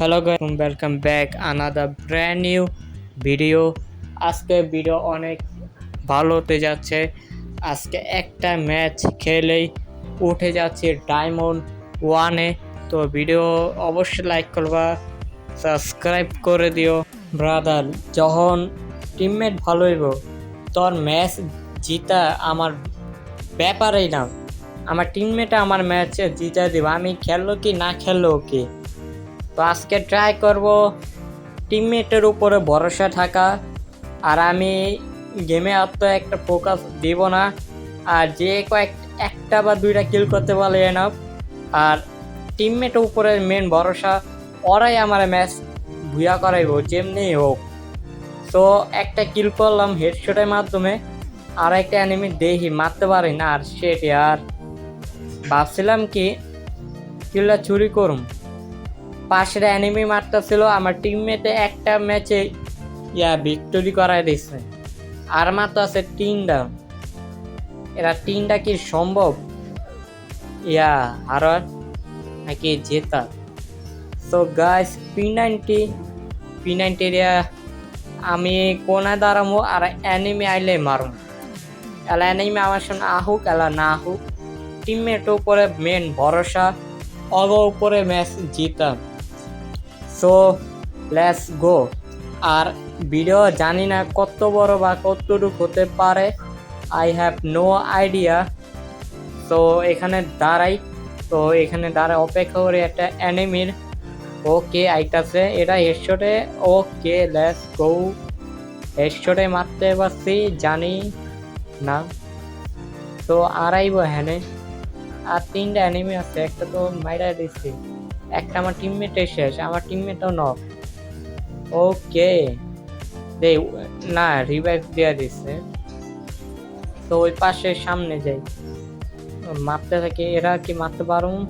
Hello guys, welcome back another brand new video. আজকে video অনেক ভালো হতে যাচ্ছে। আজকে একটা ম্যাচ খেলেই উঠে যাচ্ছে ডায়মন্ড ওয়ানে। তো ভিডিও অবশ্যই লাইক করবা, সাবস্ক্রাইব করে দিও। ব্রাদার, যখন টিমমেট ভালো হইব তোর ম্যাচ জিতা আমার ব্যাপারেই না। আমার টিমমেট আমার ম্যাচে জিতা দিব, আমি খেললো কি না খেললো কি। তো আজকে ট্রাই করব টিমমেটের উপরে ভরসা থাকা, আর আমি গেমে অত একটা ফোকাস দিব না। আর যে একটা বা দুইটা কিল করতে পারলে এনাফ। আর টিমমেটের উপরে মেন ভরসা, ওরাই আমার ম্যাচ ভুয়া করাইব যেমনি হোক। তো একটা কিল করলাম হেডশটের মাধ্যমে, আর একটা এনিমি দেখি মারতে পারি না, আর সেটি আর ভাবছিলাম কি কিলটা চুরি করুম। পাশের এনিমি মারতেছিল, আমার টিমমেটে একটা ম্যাচে ভিক্টোরি করাই দিচ্ছে, আর মাত্র আছে 3টা। এরা 3টা কি সম্ভব হারার নাকি জেতা? সো গাইস, P90 আমি কোনায় দাঁড়াবো আর এনিমি আইলে মারুম। এলা এনিমি আমার সঙ্গে আহুক এলা না আহুক, টিমমেটের উপরে মেন ভরসা, অগ উপরে match Jita. So let's go. R video জানি না কত বড় বা কতটুকু হতে পারে, আই হ্যাভ নো আইডিয়া। তো এখানে দাঁড়াই অপেক্ষা করে একটা এনিমির। ওকে আইতাছে, এটা হেডশটে। Okay let's go. হেডশটে মারতে পারছি জানি না। তো আড়াইব হ্যানে, আর 3টা এনিমি আছে, একটা তো মাইরা দিচ্ছি, একটা আমার টিমমেটের শেষ, আমার টিমমেটও নক। ওকে দে না, রিভাইভ দেওয়া দিচ্ছে। তো ওই পাশের সামনে যাই, মারতে থাকি। এরা কি মারতে পারুম?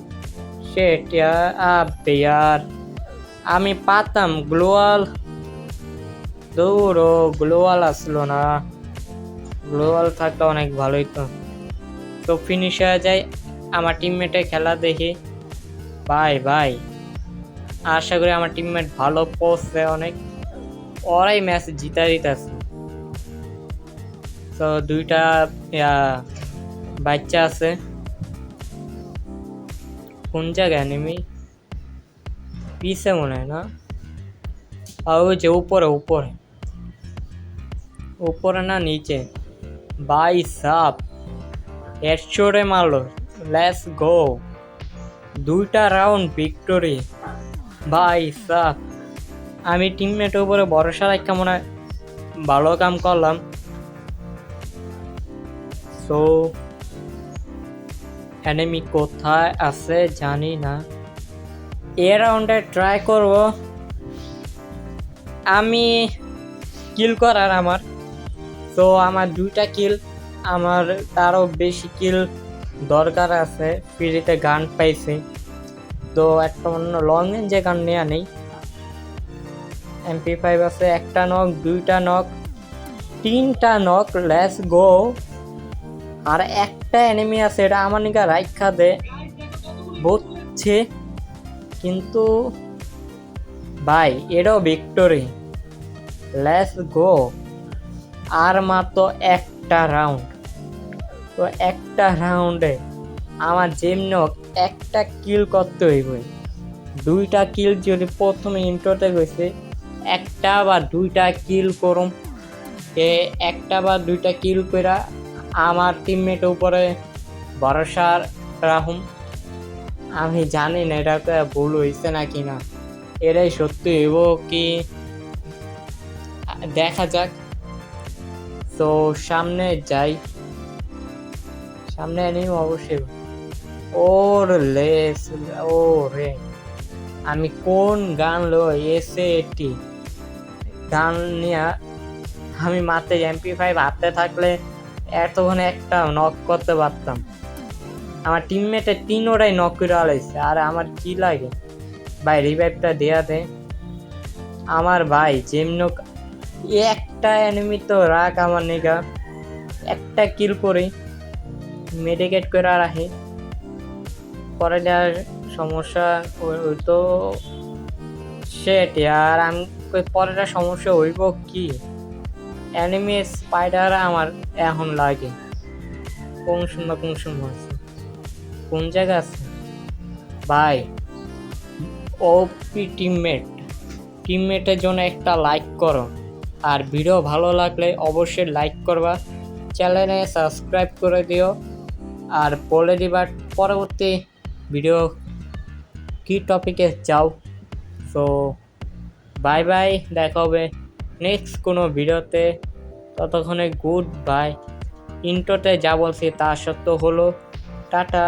শেট ইয়ার, আমি পাতাম গ্লোয়াল। দৌড়ো, গ্লোয়াল আসলো না। গ্লোয়াল থাকলে অনেক ভালোই তো। তো ফিনিশ হয়ে যায়। আমার টিমমেটের খেলা দেখি। ভাই আশা করি আমার টিমমেট ভালো পড়ছে অনেক, ওরাই ম্যাচ জিতা দিতেছে। তো 2টা বাচ্চা আছে। কোন জায়গায় এনিমি? পিছে মনে হয় না, ওই যে উপরে না নিচে। ভাই সাপ হেডশটে মারলো। লেটস গো, 2টা রাউন্ড ভিক্টোরি। ভাই সাপ, আমি টিমমেটের উপরে ভরসা রাখা মনে হয় ভালো কাম করলাম। সো এনিমি কোথায় আছে জানি না। এ রাউন্ডে ট্রাই করব আমি কিল করার আমার। তো আমার 2টা কিল, আমার তারও বেশি কিল দরকার আছে। ফ্রিতে গান পাইছি, তো একটা অন্য লং রেঞ্জে গান নেওয়া নেই। MP5 আছে, একটা নক, 2টা নক, 3টা নক। Let's go. আর একটা এনিমি আছে, এটা আমার নিকা রাইখা দে বুঝছে, কিন্তু ভাই এটাও ভিক্টোরি। Let's go. আর মাত্র একটা রাউন্ড। তো একটা রাউন্ডে আমার যেমন একটা কিল করতে হইব। 2টা কিল যদি প্রথমে ইন্ট্রোতে গেছে, একটা বা 2টা কিল করুম। একটা বা 2টা কিল করা আমার টিমমেটের উপরে ভরসা রাখুম। আমি জানি না এটা ভুল হয়েছে নাকি না, এটাই সত্যি হইব কি দেখা যাক। তো সামনে যাই, সামনে এনিমি অবশ্যই। ওর লেস, ও রে, আমি কোন গান এসে এটি গান নিয়ে আমি মারতে MP5 হাতে থাকলে এতক্ষণে একটা নক করতে পারতাম। আমার টিমমেটে 3ওটাই নক করে আলাইছে, আর আমার কি লাগে ভাই, রিভাইভটা দেয়া দে আমার ভাই। যেমন একটা এনিমি তো রাখ আমার নিগা, একটা কিল করে মেডিকেট করে রাখে, পরে সমস্যা ওই তো শেট ইয়ার, আমি কই পরেরটা সমস্যা হইব কি? অ্যানিমে স্পাইডার আমার এখন লাগে। কোন শূন্য আছে, কোন জায়গা আছে ভাই? ওপি টিমমেটের জন্য একটা লাইক করো, আর ভিডিও ভালো লাগলে অবশ্যই লাইক করবা, চ্যানেলে সাবস্ক্রাইব করে দিও, আর বলে দিবা পরবর্তী ভিডিও কি টপিকে চাও। সো বাই বাই, দেখা হবে নেক্সট কোনো ভিডিওতে। ততক্ষণে গুড বাই। ইন্ট্রোতে যা বলছি তা সত্য হলো। টাটা।